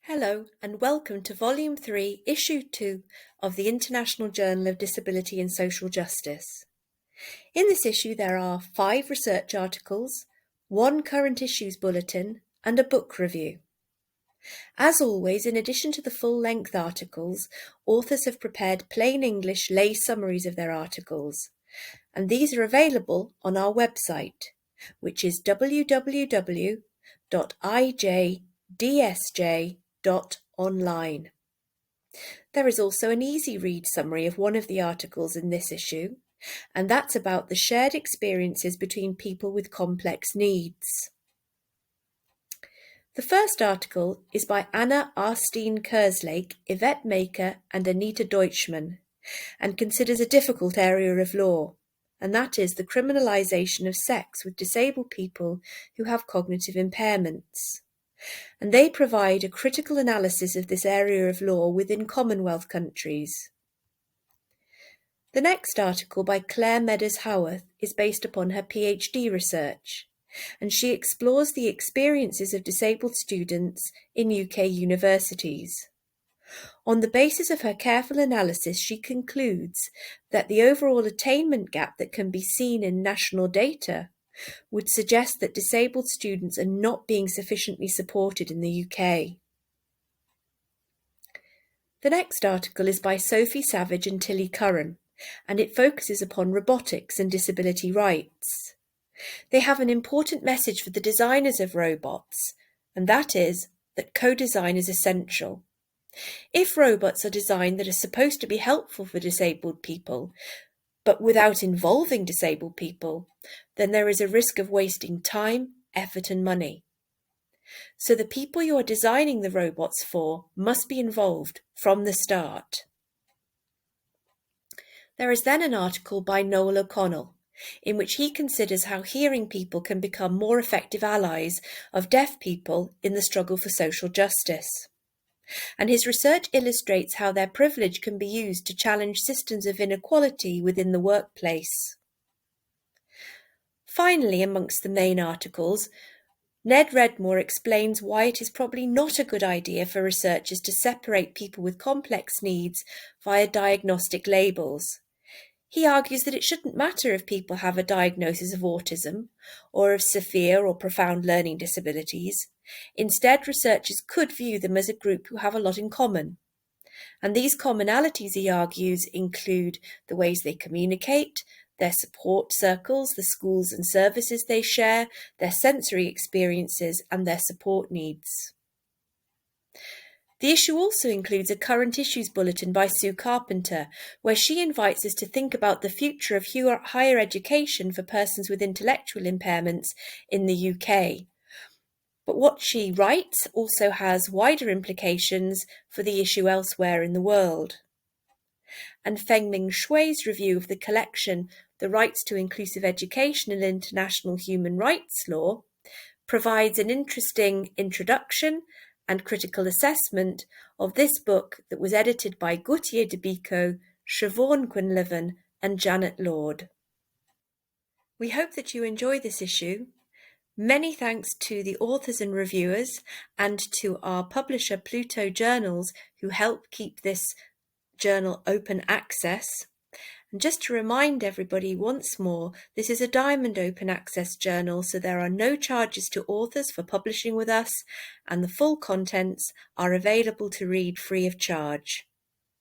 Hello and welcome to Volume 3, Issue 2 of the International Journal of Disability and Social Justice. In this issue there are 5 research articles, 1 current issues bulletin and a book review. As always, in addition to the full-length articles, authors have prepared plain English lay summaries of their articles, and these are available on our website, which is www.IJDSJ.online. There is also an easy read summary of one of the articles in this issue, and that's about the shared experiences between people with complex needs. The first article is by Anna Arstein-Kerslake, Yvette Maker and Anita Deutschmann, and considers a difficult area of law, and that is the criminalisation of sex with disabled people who have cognitive impairments. And they provide a critical analysis of this area of law within Commonwealth countries. The next article by Claire Meadows-Howarth is based upon her PhD research, and she explores the experiences of disabled students in UK universities. On the basis of her careful analysis, she concludes that the overall attainment gap that can be seen in national data would suggest that disabled students are not being sufficiently supported in the UK. The next article is by Sophie Savage and Tilly Curran, and it focuses upon robotics and disability rights. They have an important message for the designers of robots, and that is that co-design is essential. If robots are designed that are supposed to be helpful for disabled people, but without involving disabled people, then there is a risk of wasting time, effort and money. So the people you are designing the robots for must be involved from the start. There is then an article by Noel O'Connell, in which he considers how hearing people can become more effective allies of deaf people in the struggle for social justice. And his research illustrates how their privilege can be used to challenge systems of inequality within the workplace. Finally, amongst the main articles, Ned Redmore explains why it is probably not a good idea for researchers to separate people with complex needs via diagnostic labels. He argues that it shouldn't matter if people have a diagnosis of autism or of severe or profound learning disabilities. Instead, researchers could view them as a group who have a lot in common. And these commonalities, he argues, include the ways they communicate, their support circles, the schools and services they share, their sensory experiences, and their support needs. The issue also includes a current issues bulletin by Sue Carpenter, where she invites us to think about the future of higher education for persons with intellectual impairments in the UK. But what she writes also has wider implications for the issue elsewhere in the world. And Fengming Shui's review of the collection The Rights to Inclusive Education in International Human Rights Law provides an interesting introduction and critical assessment of this book that was edited by Gautier de Bico, Siobhan Quinlivan and Janet Lord. We hope that you enjoy this issue. Many thanks to the authors and reviewers and to our publisher Pluto Journals who help keep this journal open access. And just to remind everybody once more, this is a Diamond Open Access journal, so there are no charges to authors for publishing with us, and the full contents are available to read free of charge.